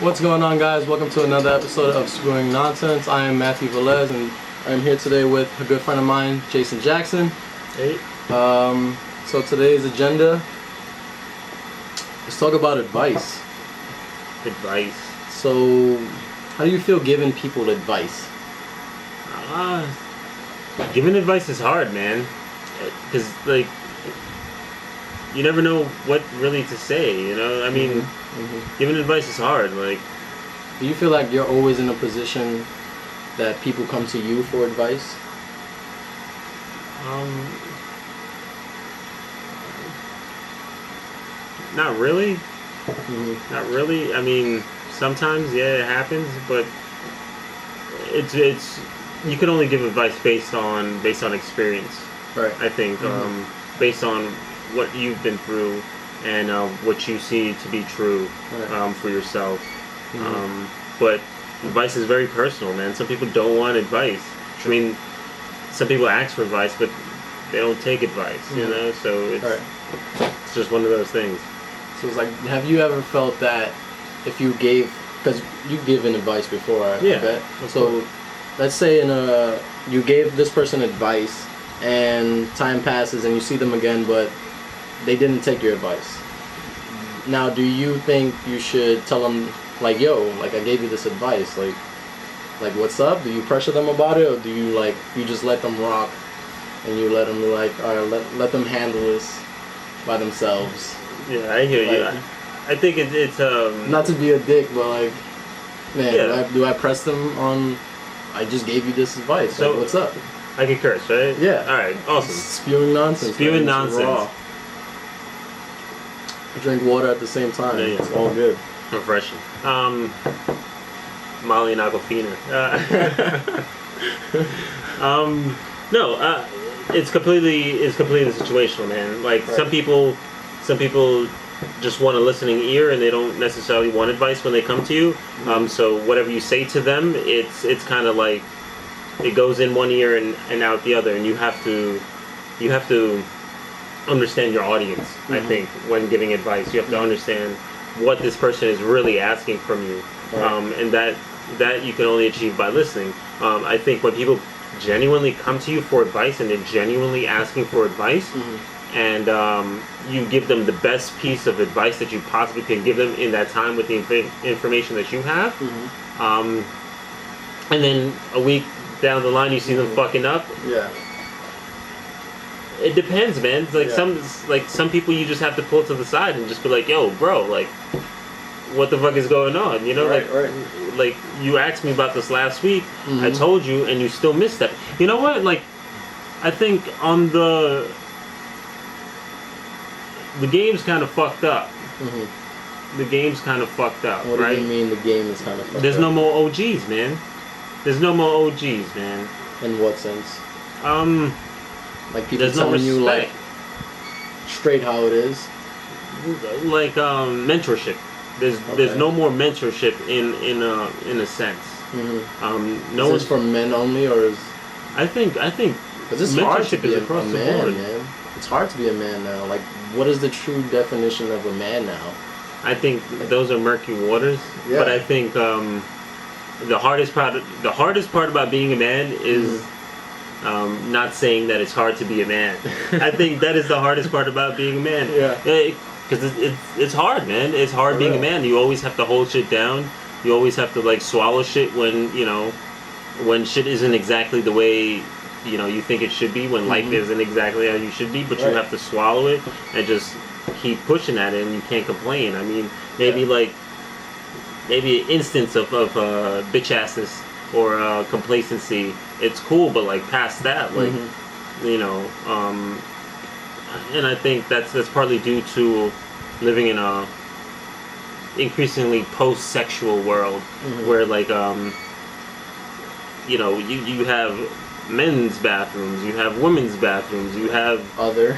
What's going on, guys? Welcome to another episode of Spewing Nonsense. I am Matthew Velez, and I'm here today with a good friend of mine, Jason Jackson. Hey. So today's agenda, let's talk about advice. Advice. So, how do you feel giving people advice? Giving advice is hard, man. Because, like, you never know what really to say, you know? I mean, giving advice is hard. Like, do you feel like you're always in a position that people come to you for advice? Not really. Not really. I mean, sometimes, yeah, it happens, but it's you can only give advice based on experience. Right. I think based on what you've been through and what you see to be true for yourself. But advice is very personal, man. Some people don't want advice. I mean, some people ask for advice, but they don't take advice, you know? So it's just one of those things. So it's like, have you ever felt that if you gave, because you've given advice before, I bet. So let's say you gave this person advice and time passes and you see them again, but they didn't take your advice. Now, do you think you should tell them, like, yo, like, I gave you this advice, like what's up? Do you pressure them about it, or do you, like, you just let them rock and you let them, like, all right, let them handle this by themselves? Yeah, I hear you. I think it's not to be a dick, but, like, man, do I press them on, I just gave you this advice, so, like, what's up? I can curse, right? Yeah. Alright, awesome. Spewing nonsense. Spewing nonsense. Raw. Drink water at the same time. Yeah. It's all good. Refreshing. Molly and Aquafina. No, it's completely situational, man. Like some people just want a listening ear and they don't necessarily want advice when they come to you. So whatever you say to them, it's kind of like it goes in one ear and out the other, and you have to understand your audience. I think when giving advice, you have to understand what this person is really asking from you, and that you can only achieve by listening. I think when people genuinely come to you for advice and they're genuinely asking for advice, and you give them the best piece of advice that you possibly can give them in that time with the information that you have, and then a week down the line you see them fucking up. Yeah. It depends, man. It's like some people you just have to pull to the side and just be like, yo, bro, like, what the fuck is going on? You know, like you asked me about this last week. I told you, and you still missed that. You know what? Like, I think on the game's kind of fucked up. The game's kind of fucked up. What do you mean the game is kind of fucked up? There's no more OGs, man. There's no more OGs, man. In what sense? Like people there's telling no you, like, straight how it is? Like, mentorship. There's no more mentorship in a sense. Is this for men only, or is... I think because it's hard to be a man. It's hard to be a man now. Like, what is the true definition of a man now? I think those are murky waters. Yeah. But I think the hardest part about being a man is not saying that it's hard to be a man. I think that is the hardest part about being a man. Yeah. Because it's hard, man. It's hard being a man. You always have to hold shit down. You always have to, like, swallow shit when shit isn't exactly the way you think it should be, when life isn't exactly how you should be, but you have to swallow it and just keep pushing at it, and you can't complain. I mean, maybe an instance of bitch assness or complacency, it's cool, but, like, past that, like, and I think that's partly due to living in a increasingly post-sexual world, where, like, you have men's bathrooms, you have women's bathrooms, you have other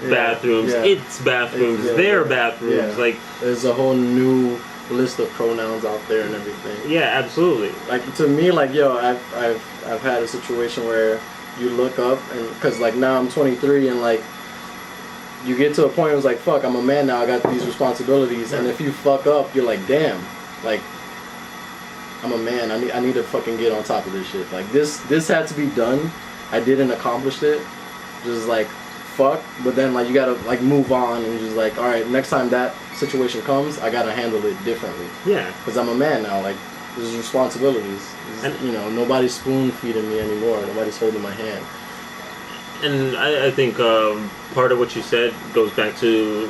bathrooms, its bathrooms, their bathrooms. Like, there's a whole new list of pronouns out there and everything. Yeah, absolutely. Like, to me, like, yo, I've had a situation where you look up, and because, like, now I'm 23, and, like, you get to a point where it's like, fuck, I'm a man now, I got these responsibilities, and if you fuck up, you're like, damn, like, I'm a man. I need to fucking get on top of this shit. Like this had to be done. I didn't accomplish it. Just like fuck. But then like you gotta like move on and just like, all right, next time that situation comes, I gotta handle it differently. Yeah. Because I'm a man now. Like there's responsibilities. And, you know, nobody's spoon feeding me anymore. Nobody's holding my hand. And I think part of what you said goes back to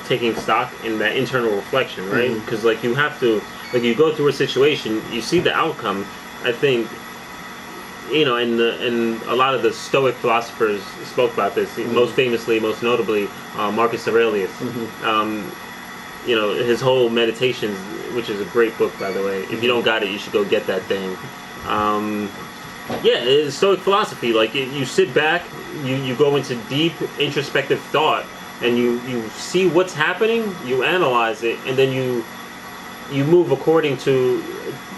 taking stock in that internal reflection, right? Because like you have to, like you go through a situation, you see the outcome. I think, you know, and a lot of the Stoic philosophers spoke about this. Most famously, most notably, Marcus Aurelius. You know, his whole Meditations, which is a great book, by the way. If you don't got it, you should go get that thing. Yeah, it's Stoic philosophy. Like you sit back, you go into deep introspective thought, and you see what's happening, you analyze it, and then you move according to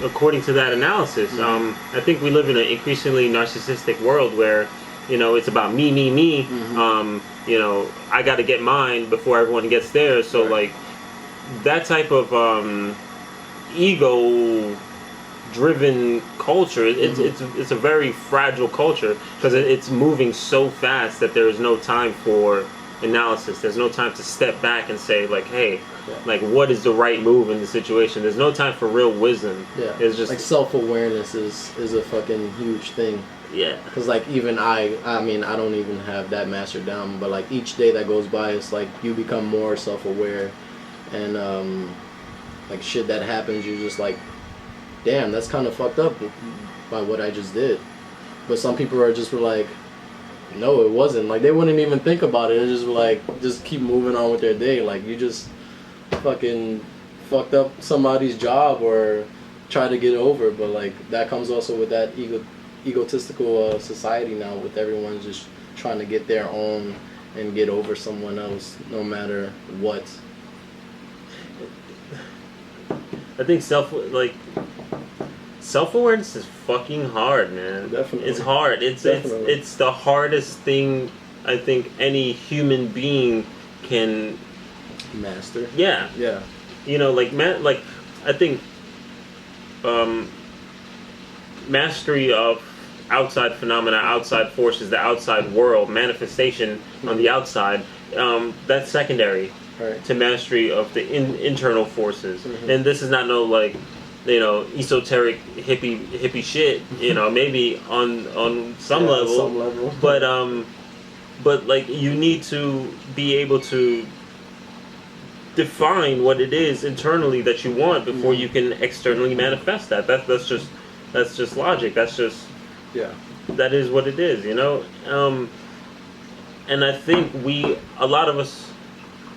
that analysis. I think we live in an increasingly narcissistic world where, you know, it's about me. You know, I got to get mine before everyone gets theirs. So like that type of ego driven culture, it's a very fragile culture because it's moving so fast that there is no time for analysis. There's no time to step back and say like, hey, like what is the right move in the situation. There's no time for real wisdom. It's just like self-awareness is a fucking huge thing. Because like even I mean I don't even have that mastered down, but like each day that goes by, it's like you become more self-aware, and like shit that happens, you're just like, damn, that's kind of fucked up by what I just did. But some people are just like, no, it wasn't. Like they wouldn't even think about it. It's just like, just keep moving on with their day. Like you just fucking fucked up somebody's job or try to get over. But like that comes also with that egotistical society now, with everyone just trying to get their own and get over someone else, no matter what. I think self-awareness is fucking hard, man. Definitely. It's hard. It's the hardest thing I think any human being can master. Yeah. You know, like I think mastery of outside phenomena, outside forces, the outside world, manifestation on the outside, that's secondary to mastery of the internal forces. And this is not no like, you know, esoteric hippie shit. You know, maybe on some level, but like you need to be able to define what it is internally that you want before you can externally manifest that. That's just logic. That's just that is what it is, you know. And I think a lot of us,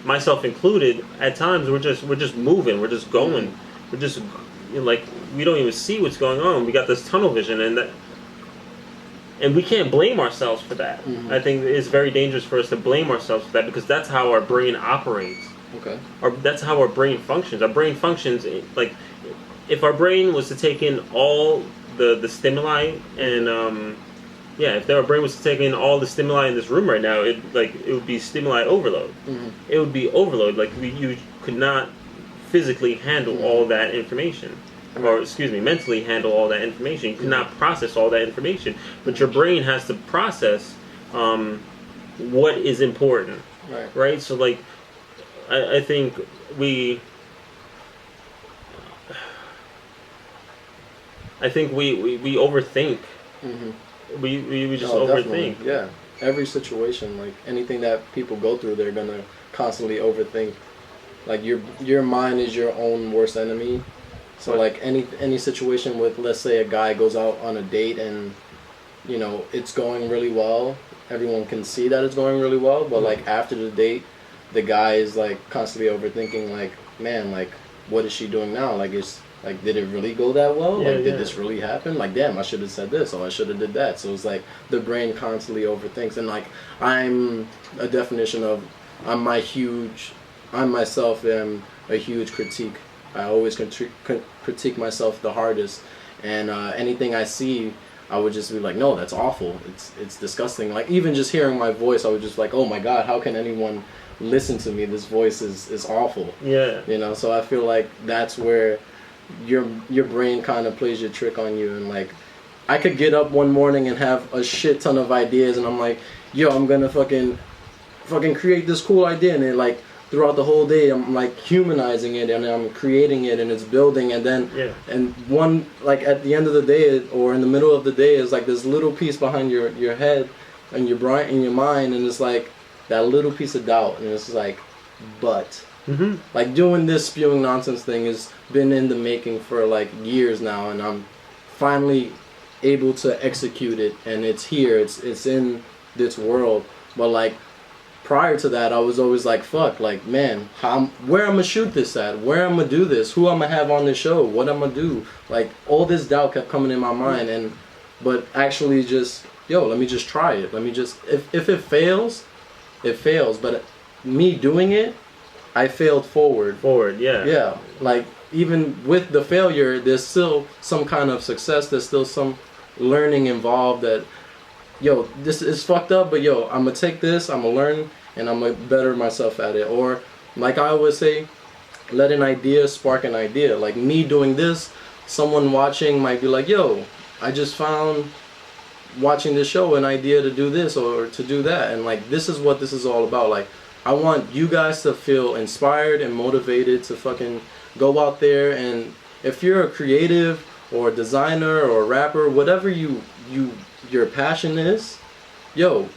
myself included, at times we're just moving, we're just going, we're just, you know, like we don't even see what's going on. We got this tunnel vision, and we can't blame ourselves for that. I think it's very dangerous for us to blame ourselves for that, because that's how our brain operates. Or that's how our brain functions. Our brain functions like, if our brain was to take in all the stimuli, and if our brain was to take in all the stimuli in this room right now, it would be stimuli overload. It would be overload. Like you could not physically handle all that information, or mentally handle all that information. You could not process all that information. But your brain has to process what is important, right? So like, I think we overthink. We just overthink. Definitely. Yeah, every situation, like anything that people go through, they're gonna constantly overthink. Like your mind is your own worst enemy. So like any situation with, let's say a guy goes out on a date and, you know, it's going really well. Everyone can see that it's going really well, but like after the date, the guy is like constantly overthinking. Like, man, like what is she doing now? Like like, did it really go that well? Did this really happen? Like, damn, I should have said this, or I should have did that. So it's like the brain constantly overthinks. And like, I'm a definition of, I myself am a huge critique. I always critique myself the hardest. And anything I see, I would just be like, no, that's awful. It's disgusting. Like, even just hearing my voice, I would just like, oh my God, how can anyone listen to me. This voice is awful. Yeah. You know, so I feel like that's where your brain kind of plays your trick on you. And like, I could get up one morning and have a shit ton of ideas, and I'm like, yo, I'm gonna fucking create this cool idea, and it like throughout the whole day I'm like humanizing it and I'm creating it and it's building, and then and one like at the end of the day or in the middle of the day is like this little piece behind your head and your brain and your mind, and it's like that little piece of doubt, and it's like, but like doing this spewing nonsense thing has been in the making for like years now, and I'm finally able to execute it, and it's here, it's in this world. But like prior to that, I was always like, fuck, like, man, where I'm gonna shoot this at? Where I'm gonna do this? Who I'm gonna have on the show? What I'm gonna do? Like, all this doubt kept coming in my mind, but actually just, yo, let me just try it. Let me just, if it fails, it fails. But me doing it, I failed forward. Yeah. Yeah, like, even with the failure, there's still some kind of success. There's still some learning involved that, yo, this is fucked up, but yo, I'm gonna take this, I'm gonna learn, and I'm gonna better myself at it. Or, like I always say, let an idea spark an idea. Like me doing this, someone watching might be like, yo, I just found, watching this show, an idea to do this or to do that. And like, this is what this is all about. Like, I want you guys to feel inspired and motivated to fucking go out there, and if you're a creative or a designer or a rapper, whatever your passion is, yo,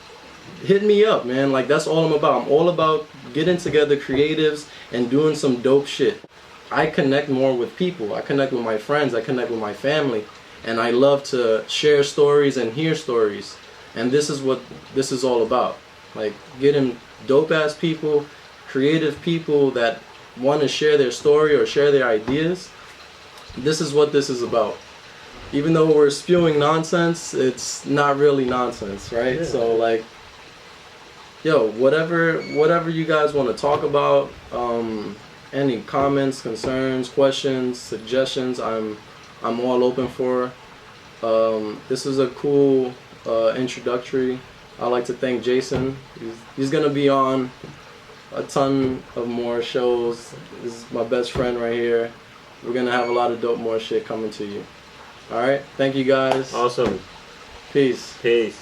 hit me up, man. Like, that's all I'm about. I'm all about getting together creatives and doing some dope shit. I connect more with people. I connect with my friends. I connect with my family. And I love to share stories and hear stories. And this is what this is all about. Like, getting dope-ass people, creative people that want to share their story or share their ideas. This is what this is about. Even though we're spewing nonsense, it's not really nonsense, right? Yeah. So like, yo, whatever you guys want to talk about, any comments, concerns, questions, suggestions, I'm all open for. This is a cool introductory. I'd like to thank Jason. He's gonna be on a ton of more shows. This is my best friend right here. We're gonna have a lot of dope more shit coming to you. Alright, thank you guys. Awesome. Peace. Peace.